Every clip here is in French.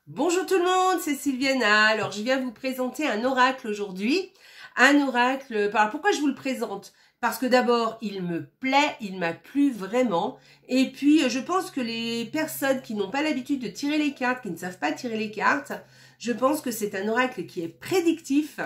Bonjour tout le monde, c'est Sylviana. Alors je viens vous présenter un oracle aujourd'hui. Un oracle, pourquoi je vous le présente? Parce que d'abord il me plaît, il m'a plu vraiment. Et puis je pense que les personnes qui n'ont pas l'habitude de tirer les cartes, qui ne savent pas tirer les cartes, je pense que c'est un oracle qui est prédictif.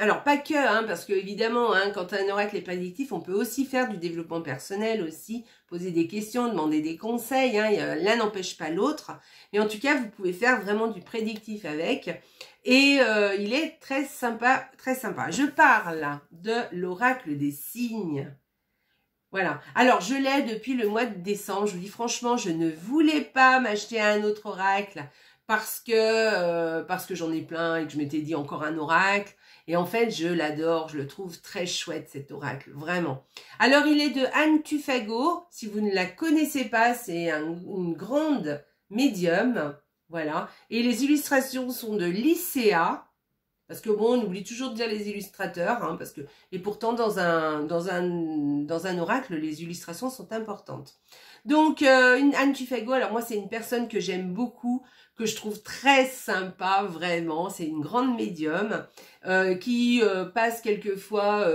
Alors pas que, parce que évidemment, quand un oracle est prédictif, on peut aussi faire du développement personnel aussi, poser des questions, demander des conseils, l'un n'empêche pas l'autre. Mais en tout cas, vous pouvez faire vraiment du prédictif avec. Et il est très sympa, très sympa. Je parle de l'oracle des signes. Voilà. Alors, je l'ai depuis le mois de décembre. Je vous dis franchement, je ne voulais pas m'acheter un autre oracle parce que j'en ai plein et que je m'étais dit encore un oracle. Et en fait, je l'adore, je le trouve très chouette cet oracle, vraiment. Alors, il est de Anne Tuffago. Si vous ne la connaissez pas, c'est une grande médium, voilà. Et les illustrations sont de Lycéa, parce que bon, on oublie toujours de dire les illustrateurs, et pourtant dans un oracle, les illustrations sont importantes. Donc, Anne Tuffago, alors moi, c'est une personne que j'aime beaucoup, que je trouve très sympa, vraiment. C'est une grande médium qui passe quelquefois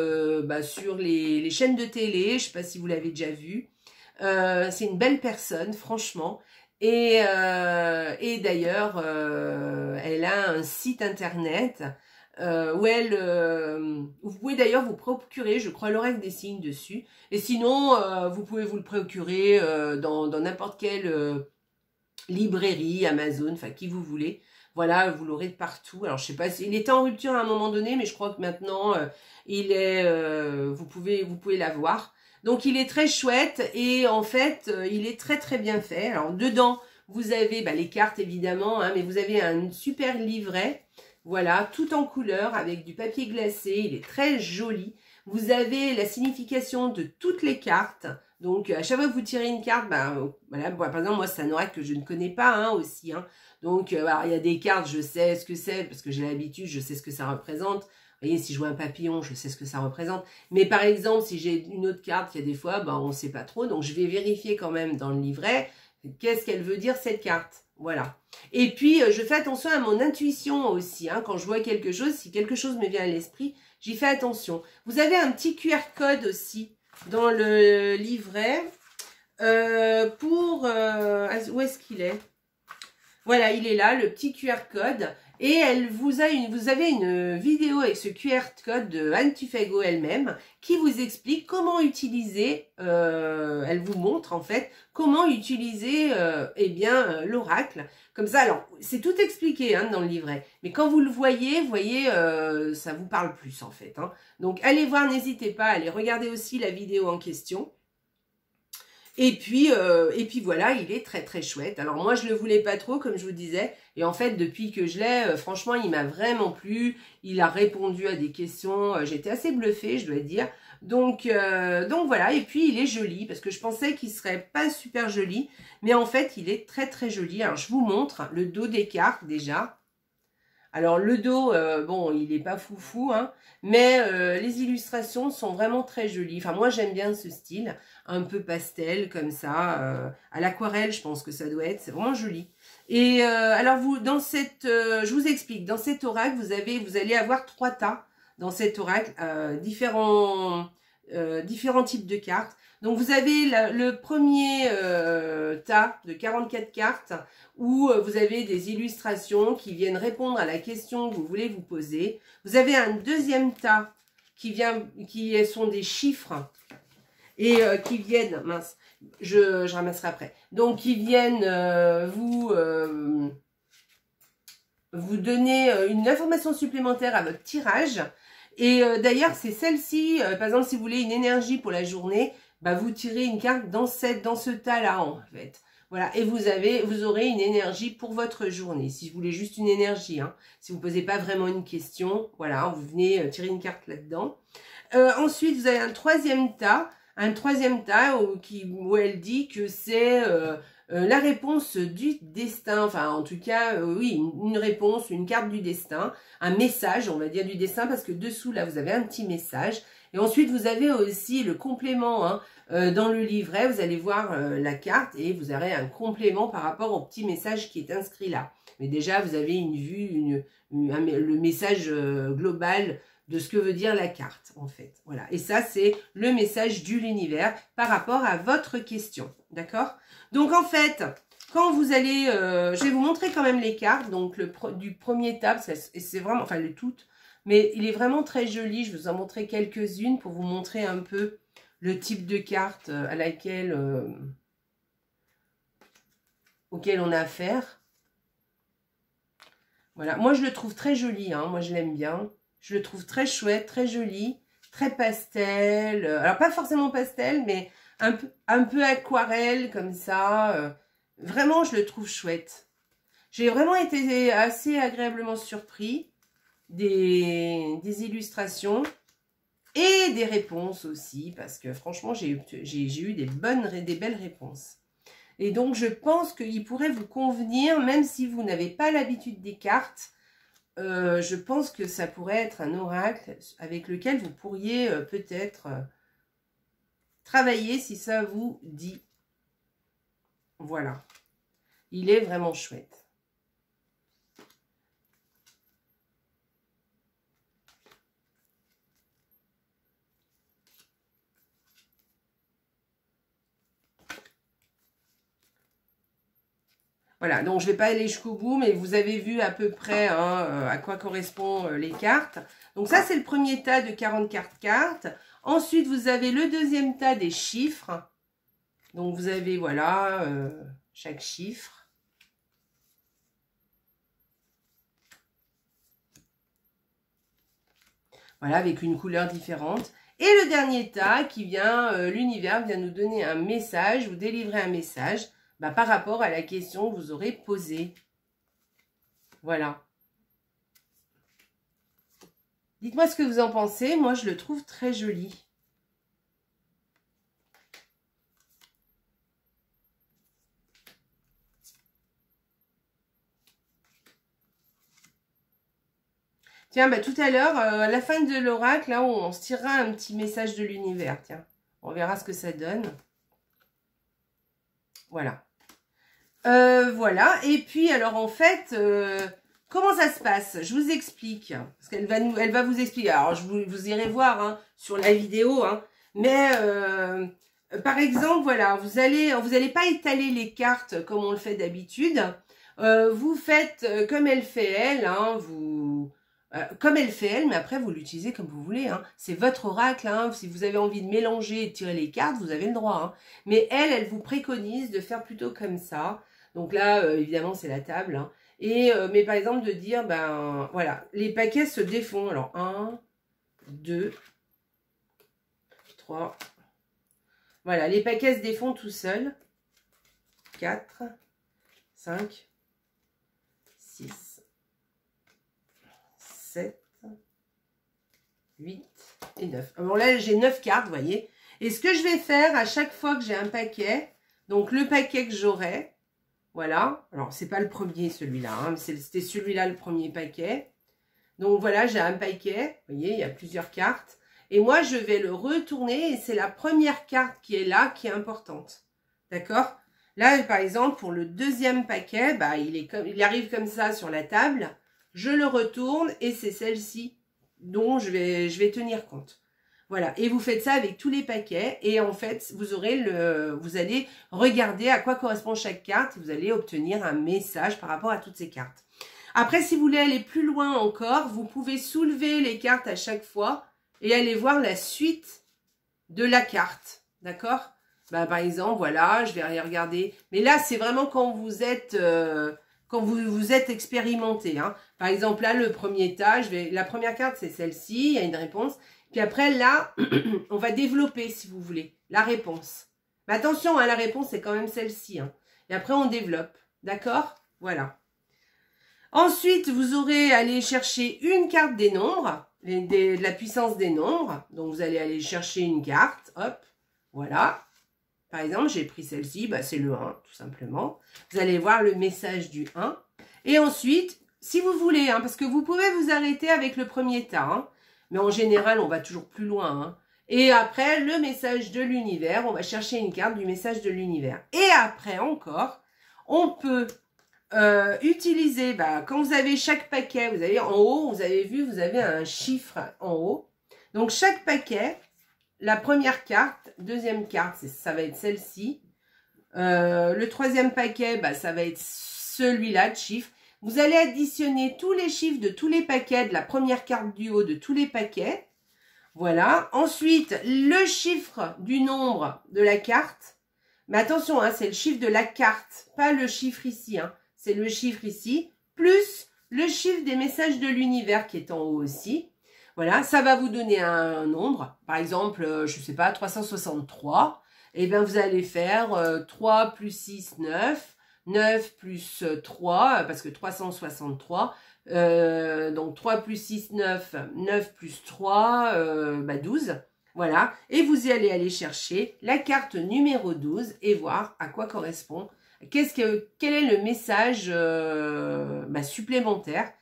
sur les chaînes de télé. Je ne sais pas si vous l'avez déjà vu. C'est une belle personne, franchement. Et d'ailleurs, elle a un site internet où vous pouvez d'ailleurs vous procurer, je crois, l'oracle des signes dessus. Et sinon, vous pouvez vous le procurer dans n'importe quelle librairie, Amazon, enfin qui vous voulez. Voilà, vous l'aurez de partout. Alors je sais pas, il était en rupture à un moment donné, mais je crois que maintenant vous pouvez l'avoir. Donc il est très chouette et en fait il est très très bien fait. Alors dedans vous avez les cartes évidemment, mais vous avez un super livret. Voilà, tout en couleur avec du papier glacé. Il est très joli. Vous avez la signification de toutes les cartes. Donc, à chaque fois que vous tirez une carte, voilà, par exemple, moi, c'est un oracle que je ne connais pas aussi. Donc, alors, il y a des cartes, je sais ce que c'est, parce que j'ai l'habitude, je sais ce que ça représente. Vous voyez, si je vois un papillon, je sais ce que ça représente. Mais par exemple, si j'ai une autre carte, il y a des fois, on ne sait pas trop. Donc, je vais vérifier quand même dans le livret, qu'est-ce qu'elle veut dire, cette carte. Voilà. Et puis, je fais attention à mon intuition aussi. Quand je vois quelque chose, si quelque chose me vient à l'esprit, j'y fais attention. Vous avez un petit QR code aussi dans le livret où est-ce qu'il est? Voilà, il est là, le petit QR code. Et vous avez une vidéo avec ce QR code de Anne Tuffago elle-même qui vous explique comment utiliser, elle vous montre en fait, comment utiliser l'oracle. Comme ça, alors, c'est tout expliqué dans le livret. Mais quand vous le voyez, ça vous parle plus en fait. Donc, allez voir, n'hésitez pas, allez regarder aussi la vidéo en question. Et puis voilà, il est très très chouette. Alors moi, je le voulais pas trop, comme je vous disais. Et en fait, depuis que je l'ai, franchement, il m'a vraiment plu. Il a répondu à des questions. J'étais assez bluffée, je dois dire. Donc voilà. Et puis, il est joli, parce que je pensais qu'il serait pas super joli. Mais en fait, il est très très joli. Alors, je vous montre le dos des cartes, déjà. Alors, le dos, il n'est pas foufou, mais les illustrations sont vraiment très jolies. Enfin, moi, j'aime bien ce style, un peu pastel, comme ça, à l'aquarelle, je pense que ça doit être. C'est vraiment joli. Et alors, je vous explique, dans cet oracle, vous allez avoir 3 tas dans cet oracle, différents types de cartes. Donc, vous avez le premier tas de 44 cartes où vous avez des illustrations qui viennent répondre à la question que vous voulez vous poser. Vous avez un deuxième tas qui sont des chiffres et qui viennent, mince, je ramasserai après. Donc, qui viennent vous donner une information supplémentaire à votre tirage. Et d'ailleurs, c'est celle-ci, par exemple, si vous voulez une énergie pour la journée, vous tirez une carte dans ce tas-là, en fait. Voilà, et vous aurez une énergie pour votre journée. Si vous voulez juste une énergie, si vous ne posez pas vraiment une question, voilà, vous venez tirer une carte là-dedans. Ensuite, vous avez un troisième tas où elle dit que c'est la réponse du destin, enfin en tout cas, oui, une réponse, une carte du destin, un message, on va dire du destin, parce que dessous, là, vous avez un petit message. Et ensuite, vous avez aussi le complément, hein, dans le livret, vous allez voir la carte et vous aurez un complément par rapport au petit message qui est inscrit là. Mais déjà, vous avez une vue, le message global de ce que veut dire la carte, en fait. Voilà. Et ça, c'est le message de l'univers par rapport à votre question. D'accord? Donc, en fait, quand vous allez... je vais vous montrer quand même les cartes. Donc, du premier tab, c'est vraiment... Enfin, le tout. Mais il est vraiment très joli. Je vais vous en montrer quelques-unes pour vous montrer un peu le type de carte à laquelle... auquel on a affaire. Voilà. Moi, je le trouve très joli. Hein. Moi, je l'aime bien. Je le trouve très chouette, très joli, très pastel. Alors, pas forcément pastel, mais un peu aquarelle, comme ça. Vraiment, je le trouve chouette. J'ai vraiment été assez agréablement surpris des illustrations et des réponses aussi, parce que franchement, j'ai eu des belles réponses. Et donc, je pense qu'il pourrait vous convenir, même si vous n'avez pas l'habitude des cartes. Je pense que ça pourrait être un oracle avec lequel vous pourriez peut-être travailler si ça vous dit. Voilà. Il est vraiment chouette. Voilà, donc je ne vais pas aller jusqu'au bout, mais vous avez vu à peu près hein, à quoi correspondent les cartes. Donc ça, c'est le premier tas de 44 cartes. Ensuite, vous avez le deuxième tas des chiffres. Donc vous avez, voilà, chaque chiffre. Voilà, avec une couleur différente. Et le dernier tas qui vient, l'univers vient nous donner un message, vous délivrer un message. Bah, par rapport à la question que vous aurez posée. Voilà. Dites-moi ce que vous en pensez. Moi, je le trouve très joli. Tiens, bah, tout à l'heure, à la fin de l'oracle, là, on se tirera un petit message de l'univers. Tiens, on verra ce que ça donne. Voilà. Voilà, et puis alors en fait, comment ça se passe? Je vous explique, parce qu'elle va vous expliquer. Alors vous irez voir hein, sur la vidéo, hein, mais par exemple, voilà, vous allez pas étaler les cartes comme on le fait d'habitude. Vous faites comme elle fait elle, hein, comme elle fait elle, mais après vous l'utilisez comme vous voulez. Hein. C'est votre oracle. Hein. Si vous avez envie de mélanger et de tirer les cartes, vous avez le droit. Hein. Mais elle vous préconise de faire plutôt comme ça. Donc là, évidemment, c'est la table. Hein. Et mais par exemple, de dire, ben voilà, les paquets se défont. Alors 1, 2, 3. Voilà, les paquets se défont tout seuls. 4, 5, 6. 7, 8 et 9. Alors là, j'ai 9 cartes, vous voyez. Et ce que je vais faire à chaque fois que j'ai un paquet, donc le paquet que j'aurai, voilà. Alors, c'est pas le premier, celui-là. Hein, c'était celui-là, le premier paquet. Donc, voilà, j'ai un paquet. Vous voyez, il y a plusieurs cartes. Et moi, je vais le retourner et c'est la première carte qui est là qui est importante. D'accord? Là, par exemple, pour le deuxième paquet, bah, il arrive comme ça sur la table. Je le retourne et c'est celle-ci dont je vais tenir compte. Voilà, et vous faites ça avec tous les paquets et en fait, vous allez regarder à quoi correspond chaque carte et vous allez obtenir un message par rapport à toutes ces cartes. Après, si vous voulez aller plus loin encore, vous pouvez soulever les cartes à chaque fois et aller voir la suite de la carte, d'accord? Bah, par exemple, voilà, je vais aller regarder. Mais là, c'est vraiment quand vous êtes... quand vous êtes expérimenté. Hein. Par exemple, là, le premier tas, la première carte, c'est celle-ci, il y a une réponse. Puis après, là, on va développer, si vous voulez, la réponse. Mais attention, hein, la réponse, c'est quand même celle-ci. Hein. Et après, on développe. D'accord? Voilà. Ensuite, vous aurez à aller chercher une carte des nombres, de la puissance des nombres. Donc, vous allez aller chercher une carte. Hop, voilà. Par exemple, j'ai pris celle-ci, bah, c'est le 1, tout simplement. Vous allez voir le message du 1. Et ensuite, si vous voulez, hein, parce que vous pouvez vous arrêter avec le premier tas, hein, mais en général, on va toujours plus loin. Hein. Et après, le message de l'univers, on va chercher une carte du message de l'univers. Et après encore, on peut utiliser, quand vous avez chaque paquet, vous avez en haut, vous avez vu, vous avez un chiffre en haut. Donc chaque paquet, la première carte, deuxième carte, ça va être celle-ci. Le troisième paquet, ça va être celui-là de chiffres. Vous allez additionner tous les chiffres de tous les paquets, de la première carte du haut, de tous les paquets. Voilà. Ensuite, le chiffre du nombre de la carte. Mais attention, hein, c'est le chiffre de la carte, pas le chiffre ici. Hein. C'est le chiffre ici, plus le chiffre des messages de l'univers qui est en haut aussi. Voilà, ça va vous donner un nombre. Par exemple, je ne sais pas, 363. Et bien, vous allez faire 3 plus 6, 9. 9 plus 3, parce que 363. Donc 3 plus 6, 9, 9 plus 3, 12. Voilà, et vous y allez aller chercher la carte numéro 12 et voir à quoi correspond, quel est le message supplémentaire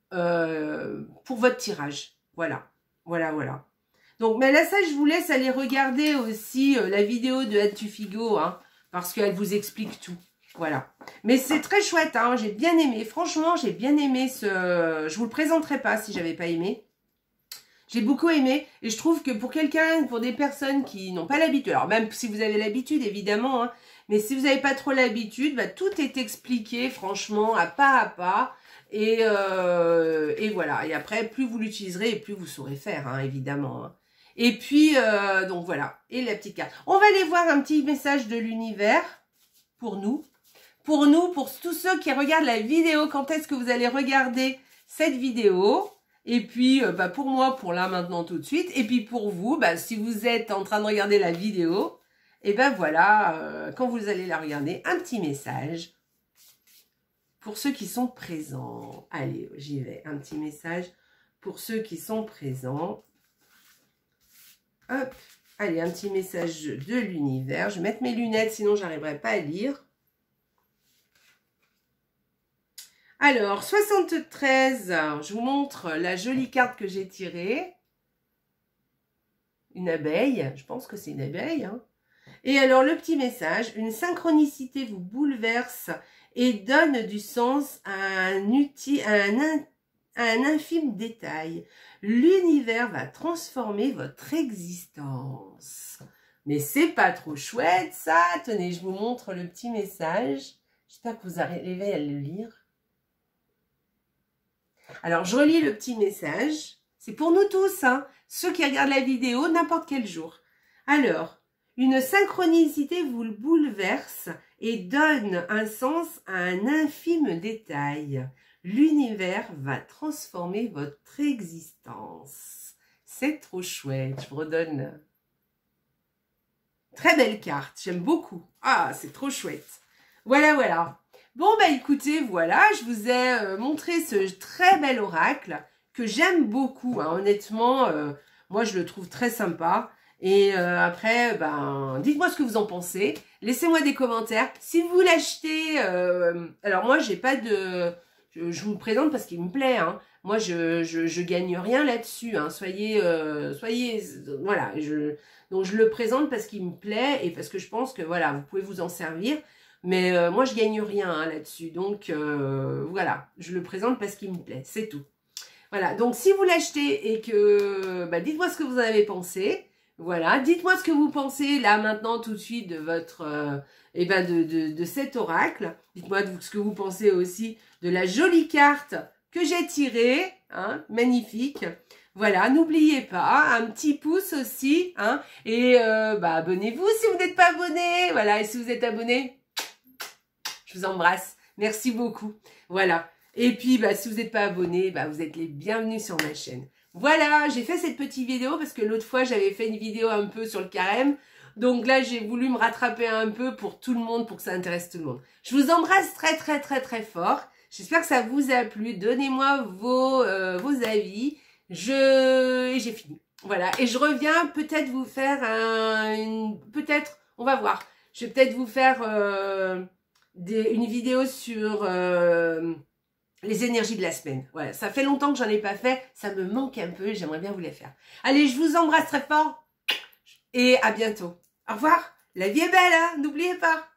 pour votre tirage. Voilà, voilà, voilà. Donc, mais là, ça, je vous laisse aller regarder aussi la vidéo de Add to Figo, hein, parce qu'elle vous explique tout. Voilà. Mais c'est très chouette, hein, j'ai bien aimé. Franchement, j'ai bien aimé ce... Je vous le présenterai pas si j'avais pas aimé. J'ai beaucoup aimé et je trouve que pour quelqu'un, pour des personnes qui n'ont pas l'habitude, alors même si vous avez l'habitude évidemment, hein, mais si vous n'avez pas trop l'habitude, tout est expliqué franchement à pas et voilà. Et après, plus vous l'utiliserez et plus vous saurez faire, hein, évidemment. Hein. Et puis, donc voilà, et la petite carte. On va aller voir un petit message de l'univers pour nous. Pour tous ceux qui regardent la vidéo, quand est-ce que vous allez regarder cette vidéo? Et puis, pour moi, pour là, maintenant, tout de suite. Et puis, pour vous, si vous êtes en train de regarder la vidéo, et voilà, quand vous allez la regarder, un petit message pour ceux qui sont présents. Allez, j'y vais. Un petit message pour ceux qui sont présents. Hop. Allez, un petit message de l'univers. Je vais mettre mes lunettes, sinon, j'arriverai pas à lire. Alors, 73, je vous montre la jolie carte que j'ai tirée. Une abeille, je pense que c'est une abeille. Hein. Et alors, le petit message, une synchronicité vous bouleverse et donne du sens à un infime détail. L'univers va transformer votre existence. Mais c'est pas trop chouette, ça. Tenez, je vous montre le petit message. J'espère que vous arrivez à le lire. Alors, je relis le petit message. C'est pour nous tous, hein, ceux qui regardent la vidéo n'importe quel jour. Alors, une synchronicité vous le bouleverse et donne un sens à un infime détail. L'univers va transformer votre existence. C'est trop chouette. Je vous redonne. Très belle carte. J'aime beaucoup. Ah, c'est trop chouette. Voilà, voilà. Bon, écoutez, voilà, je vous ai montré ce très bel oracle que j'aime beaucoup. Hein, honnêtement, moi, je le trouve très sympa. Et après, dites-moi ce que vous en pensez. Laissez-moi des commentaires. Si vous l'achetez, alors moi, j'ai pas de... Je vous le présente parce qu'il me plaît. Hein. Moi, je gagne rien là-dessus. Hein. Soyez, voilà. Donc, je le présente parce qu'il me plaît et parce que je pense que, voilà, vous pouvez vous en servir. Mais moi, je gagne rien hein, là-dessus. Donc, voilà, je le présente parce qu'il me plaît. C'est tout. Voilà, donc si vous l'achetez et que... dites-moi ce que vous en avez pensé. Voilà, dites-moi ce que vous pensez là, maintenant, tout de suite, de votre... de cet oracle. Dites-moi ce que vous pensez aussi de la jolie carte que j'ai tirée. Hein, magnifique. Voilà, n'oubliez pas, un petit pouce aussi. Hein, et abonnez-vous si vous n'êtes pas abonné. Voilà, et si vous êtes abonné... Je vous embrasse. Merci beaucoup. Voilà. Et puis, si vous n'êtes pas abonné, vous êtes les bienvenus sur ma chaîne. Voilà, j'ai fait cette petite vidéo parce que l'autre fois, j'avais fait une vidéo un peu sur le carême. Donc là, j'ai voulu me rattraper un peu pour tout le monde, pour que ça intéresse tout le monde. Je vous embrasse très, très, très, très fort. J'espère que ça vous a plu. Donnez-moi vos avis. Et j'ai fini. Voilà. Et je reviens peut-être vous faire peut-être, on va voir. Je vais peut-être vous faire... une vidéo sur les énergies de la semaine. Voilà, ça fait longtemps que j'en ai pas fait, ça me manque un peu, j'aimerais bien vous les faire. Allez, je vous embrasse très fort. et à bientôt. Au revoir. La vie est belle, hein, n'oubliez pas.